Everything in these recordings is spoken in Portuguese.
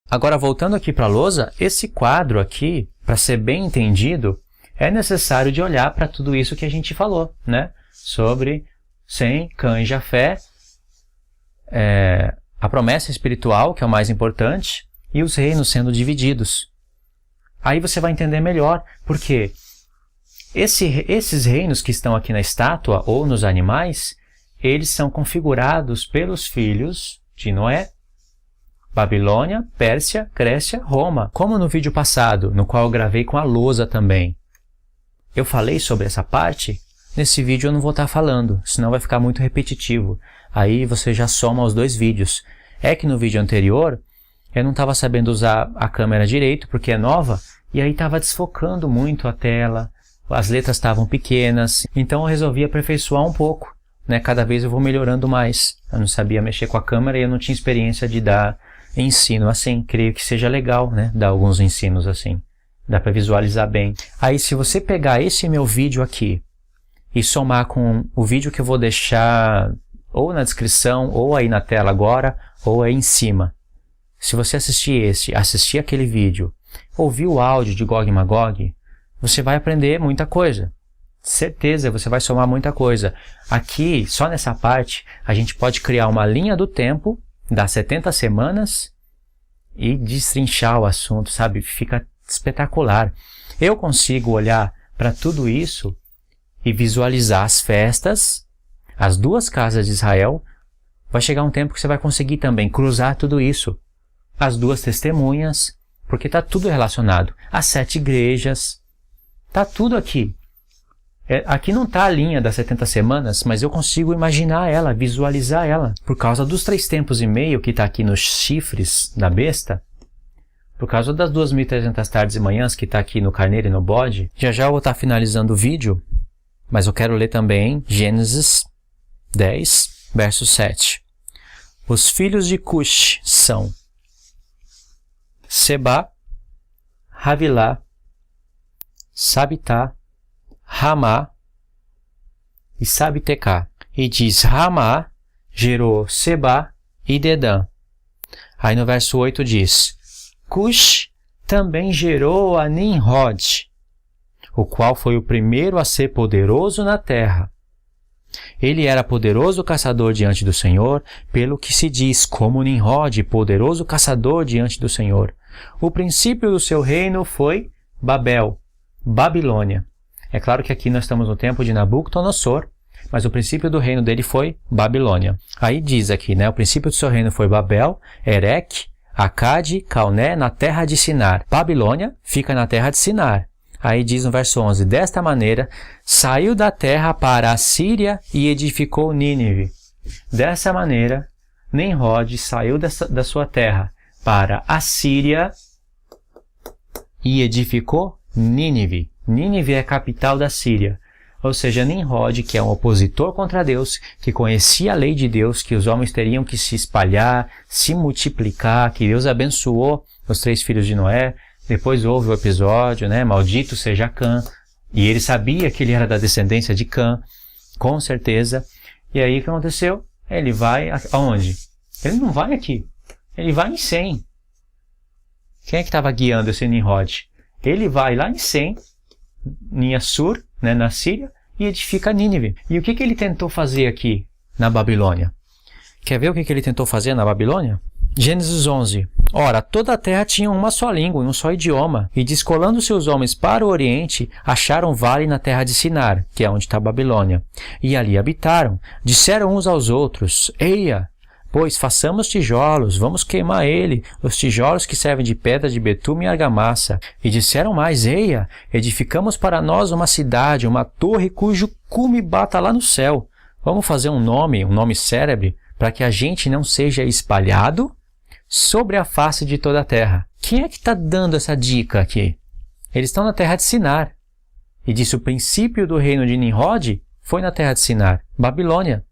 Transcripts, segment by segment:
Agora, voltando aqui para a lousa, esse quadro aqui, para ser bem entendido, é necessário de olhar para tudo isso que a gente falou, né? Sobre Sem, Cã e Jafé, a promessa espiritual, que é o mais importante, e os reinos sendo divididos. Aí você vai entender melhor, porque esses reinos que estão aqui na estátua ou nos animais, eles são configurados pelos filhos de Noé: Babilônia, Pérsia, Grécia, Roma. Como no vídeo passado, no qual eu gravei com a lousa também, eu falei sobre essa parte, nesse vídeo eu não vou estar falando, senão vai ficar muito repetitivo. Aí você já soma os dois vídeos. É que no vídeo anterior, eu não estava sabendo usar a câmera direito, porque é nova, e aí estava desfocando muito a tela, as letras estavam pequenas, então eu resolvi aperfeiçoar um pouco, né? Cada vez eu vou melhorando mais. Eu não sabia mexer com a câmera e eu não tinha experiência de dar ensino assim. Creio que seja legal, né? Dar alguns ensinos assim. Dá para visualizar bem. Aí, se você pegar esse meu vídeo aqui e somar com o vídeo que eu vou deixar ou na descrição, ou aí na tela agora, ou aí em cima. Se você assistir aquele vídeo, ouvir o áudio de Gog e Magog, você vai aprender muita coisa. Certeza, você vai somar muita coisa. Aqui, só nessa parte, a gente pode criar uma linha do tempo das 70 semanas e destrinchar o assunto, sabe? Fica espetacular. Eu consigo olhar para tudo isso e visualizar as festas, as duas casas de Israel. Vai chegar um tempo que você vai conseguir também cruzar tudo isso. As duas testemunhas, porque está tudo relacionado. As 7 igrejas, está tudo aqui. Aqui não está a linha das 70 semanas, mas eu consigo imaginar ela, visualizar ela. Por causa dos 3 tempos e meio que está aqui nos chifres da besta, por causa das 2.300 tardes e manhãs que está aqui no carneiro e no bode. Já já eu vou estar finalizando o vídeo, mas eu quero ler também Gênesis 10, verso 7. Os filhos de Cush são Seba, Havilá, Sabitá, Ramá e Sabitecá. E diz: Ramá gerou Seba e Dedã. Aí no verso 8 diz: Cush também gerou a Nimrod, o qual foi o primeiro a ser poderoso na terra. Ele era poderoso caçador diante do Senhor, pelo que se diz, como Nimrod, poderoso caçador diante do Senhor. O princípio do seu reino foi Babel, Babilônia. É claro que aqui nós estamos no tempo de Nabucodonosor, mas o princípio do reino dele foi Babilônia. Aí diz aqui, né? O princípio do seu reino foi Babel, Ereque, Acade, Calné, na terra de Sinar. Babilônia fica na terra de Sinar. Aí diz no verso 11, desta maneira, saiu da terra para a Síria e edificou Nínive. Dessa maneira, Nimrod saiu da sua terra para a Síria e edificou Nínive. Nínive é a capital da Síria. Ou seja, Nimrod, que é um opositor contra Deus, que conhecia a lei de Deus, que os homens teriam que se espalhar, se multiplicar, que Deus abençoou os 3 filhos de Noé. Depois houve o episódio, né? Maldito seja Cã. E ele sabia que ele era da descendência de Cã, com certeza. E aí o que aconteceu? Ele vai aonde? Ele não vai aqui. Ele vai em Sem. Quem é que estava guiando esse Nimrod? Ele vai lá em Sem, em Assur, né, na Síria, e edifica Nínive. E o que ele tentou fazer aqui na Babilônia? Quer ver o que ele tentou fazer na Babilônia? Gênesis 11. Ora, toda a terra tinha uma só língua e um só idioma, e descolando seus homens para o oriente, acharam vale na terra de Sinar, que é onde está a Babilônia, e ali habitaram. Disseram uns aos outros: Eia, pois façamos tijolos, vamos queimar ele, os tijolos que servem de pedra de betume e argamassa. E disseram mais: Eia, edificamos para nós uma cidade, uma torre cujo cume bata lá no céu. Vamos fazer um nome célebre, para que a gente não seja espalhado sobre a face de toda a terra. Quem é que está dando essa dica aqui? Eles estão na terra de Sinar. E disse: o princípio do reino de Nimrod foi na terra de Sinar, Babilônia.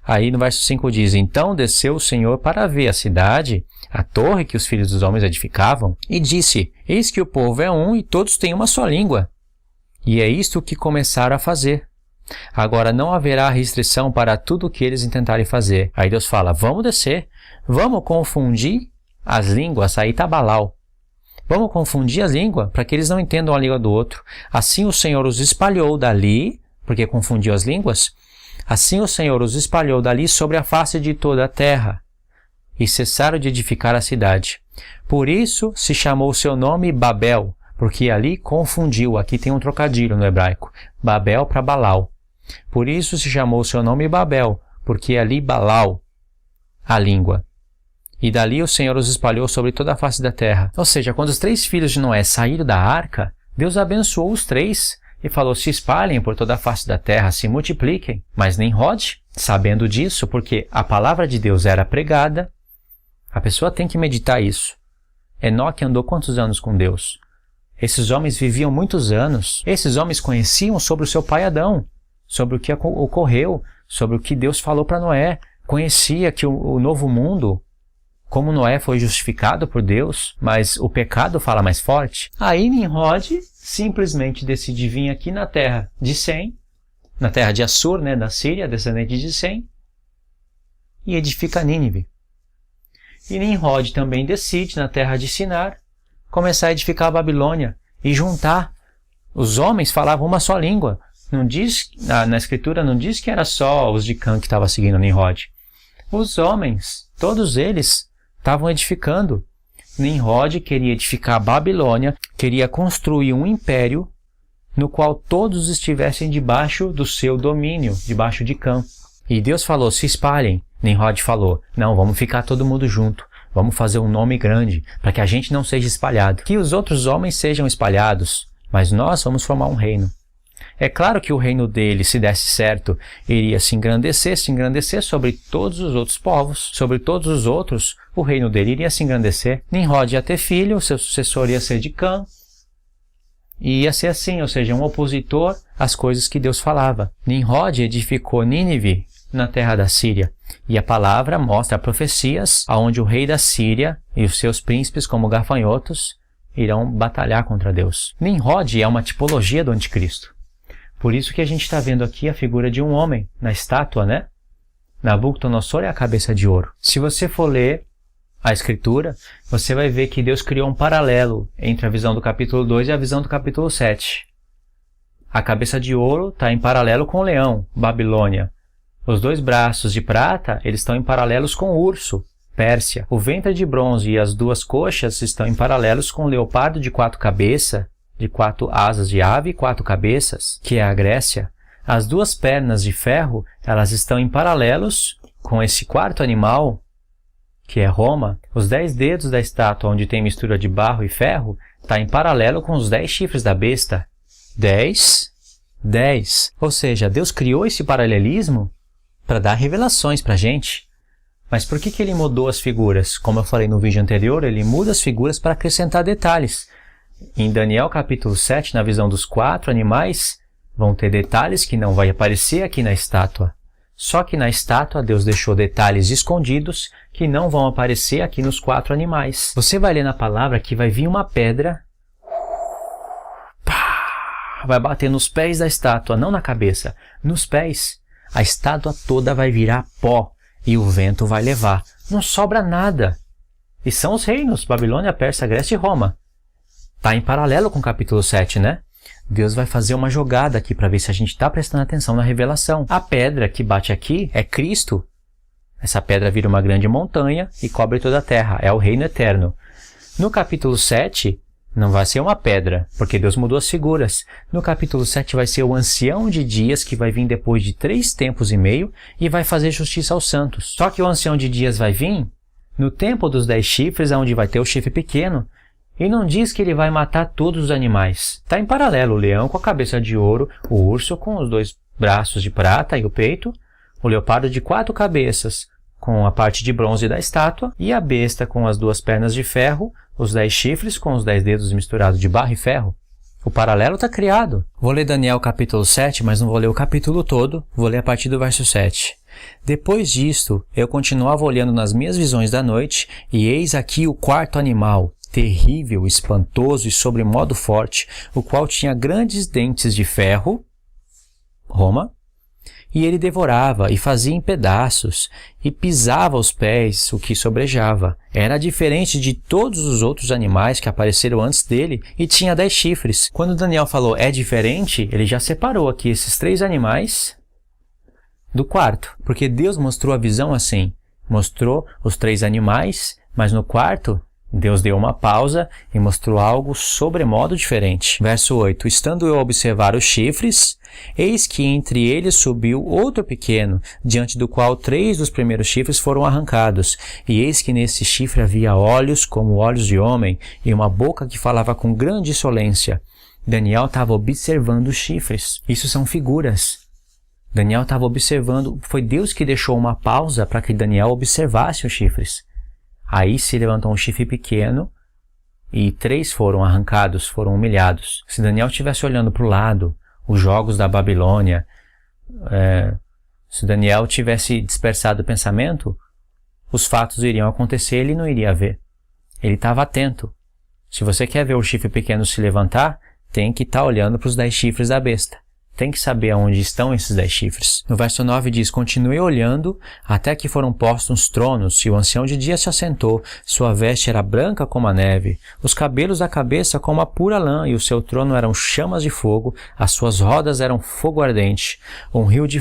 Aí no verso 5 diz: então desceu o Senhor para ver a cidade, a torre que os filhos dos homens edificavam, e disse: eis que o povo é um e todos têm uma só língua. E é isto que começaram a fazer. Agora não haverá restrição para tudo o que eles intentarem fazer. Aí Deus fala: vamos descer, vamos confundir as línguas, aí está Balau. Vamos confundir as línguas para que eles não entendam a língua do outro. Assim o Senhor os espalhou dali, porque confundiu as línguas. Assim o Senhor os espalhou dali sobre a face de toda a terra, e cessaram de edificar a cidade. Por isso se chamou o seu nome Babel, porque ali confundiu. Aqui tem um trocadilho no hebraico. Babel para Balau. Por isso se chamou o seu nome Babel, porque ali Balau, a língua. E dali o Senhor os espalhou sobre toda a face da terra. Ou seja, quando os 3 filhos de Noé saíram da arca, Deus abençoou os 3 e falou: se espalhem por toda a face da terra, se multipliquem. Mas Nimrod, sabendo disso, porque a palavra de Deus era pregada, a pessoa tem que meditar isso. Enoque andou quantos anos com Deus? Esses homens viviam muitos anos. Esses homens conheciam sobre o seu pai Adão, sobre o que ocorreu, sobre o que Deus falou para Noé. Conhecia que o novo mundo, como Noé foi justificado por Deus, mas o pecado fala mais forte. Aí Nimrod simplesmente decide vir aqui na terra de Sem, na terra de Assur, da Síria, descendente de Sem, e edifica Nínive. E Nimrod também decide, na terra de Sinar, começar a edificar a Babilônia e juntar. Os homens falavam uma só língua. Não diz, na escritura não diz que era só os de Cã que estavam seguindo Nimrod. Os homens, todos eles, estavam edificando. Nimrod queria edificar a Babilônia, queria construir um império no qual todos estivessem debaixo do seu domínio, debaixo de Cã. E Deus falou: se espalhem. Nimrod falou: não, vamos ficar todo mundo junto. Vamos fazer um nome grande, para que a gente não seja espalhado. Que os outros homens sejam espalhados, mas nós vamos formar um reino. É claro que o reino dele, se desse certo, iria se engrandecer sobre todos os outros povos, sobre todos os outros, o reino dele iria se engrandecer. Nimrod ia ter filho, o seu sucessor ia ser de Cã, e ia ser assim, ou seja, um opositor às coisas que Deus falava. Nimrod edificou Nínive na terra da Síria, e a palavra mostra profecias aonde o rei da Síria e os seus príncipes como gafanhotos irão batalhar contra Deus. Nimrod é uma tipologia do anticristo. Por isso que a gente está vendo aqui a figura de um homem na estátua, Nabucodonosor é a cabeça de ouro. Se você for ler a escritura, você vai ver que Deus criou um paralelo entre a visão do capítulo 2 e a visão do capítulo 7. A cabeça de ouro está em paralelo com o leão, Babilônia. Os 2 braços de prata, eles estão em paralelos com o urso, Pérsia. O ventre de bronze e as 2 coxas estão em paralelos com o leopardo de 4 cabeças, de 4 asas de ave e 4 cabeças, que é a Grécia. As 2 pernas de ferro, elas estão em paralelos com esse 4º animal, que é Roma. Os 10 dedos da estátua, onde tem mistura de barro e ferro, está em paralelo com os 10 chifres da besta. 10. Ou seja, Deus criou esse paralelismo para dar revelações para a gente. Mas por que ele mudou as figuras? Como eu falei no vídeo anterior, ele muda as figuras para acrescentar detalhes. Em Daniel capítulo 7, na visão dos 4 animais, vão ter detalhes que não vai aparecer aqui na estátua. Só que na estátua Deus deixou detalhes escondidos que não vão aparecer aqui nos 4 animais. Você vai ler na palavra que vai vir uma pedra, vai bater nos pés da estátua, não na cabeça, nos pés. A estátua toda vai virar pó e o vento vai levar. Não sobra nada. E são os reinos, Babilônia, Pérsia, Grécia e Roma. Está em paralelo com o capítulo 7, Deus vai fazer uma jogada aqui para ver se a gente está prestando atenção na revelação. A pedra que bate aqui é Cristo. Essa pedra vira uma grande montanha e cobre toda a terra. É o reino eterno. No capítulo 7, não vai ser uma pedra, porque Deus mudou as figuras. No capítulo 7 vai ser o ancião de dias que vai vir depois de 3 tempos e meio e vai fazer justiça aos santos. Só que o ancião de dias vai vir no tempo dos 10 chifres, onde vai ter o chifre pequeno. E não diz que ele vai matar todos os animais. Está em paralelo o leão com a cabeça de ouro, o urso com os 2 braços de prata e o peito, o leopardo de 4 cabeças com a parte de bronze da estátua e a besta com as 2 pernas de ferro, os 10 chifres com os 10 dedos misturados de barro e ferro. O paralelo está criado. Vou ler Daniel capítulo 7, mas não vou ler o capítulo todo, vou ler a partir do verso 7. Depois disto, eu continuava olhando nas minhas visões da noite, e eis aqui o 4º animal, terrível, espantoso e sobremodo forte, o qual tinha grandes dentes de ferro, Roma, e ele devorava e fazia em pedaços e pisava aos pés o que sobrejava. Era diferente de todos os outros animais que apareceram antes dele e tinha 10 chifres. Quando Daniel falou é diferente, ele já separou aqui esses 3 animais do quarto, porque Deus mostrou a visão assim. Mostrou os 3 animais, mas no quarto Deus deu uma pausa e mostrou algo sobremodo diferente. Verso 8. Estando eu a observar os chifres, eis que entre eles subiu outro pequeno, diante do qual 3 dos primeiros chifres foram arrancados. E eis que nesse chifre havia olhos como olhos de homem, e uma boca que falava com grande insolência. Daniel estava observando os chifres. Isso são figuras. Daniel estava observando, foi Deus que deixou uma pausa para que Daniel observasse os chifres. Aí se levantou um chifre pequeno e 3 foram arrancados, foram humilhados. Se Daniel estivesse olhando para o lado, os jogos da Babilônia, se Daniel tivesse dispersado o pensamento, os fatos iriam acontecer, ele não iria ver. Ele estava atento. Se você quer ver o chifre pequeno se levantar, tem que estar olhando para os 10 chifres da besta. Tem que saber aonde estão esses 10 chifres. No verso 9 diz, continuei olhando até que foram postos tronos, e o ancião de dia se assentou. Sua veste era branca como a neve, os cabelos da cabeça como a pura lã, e o seu trono eram chamas de fogo, as suas rodas eram fogo ardente. Um rio de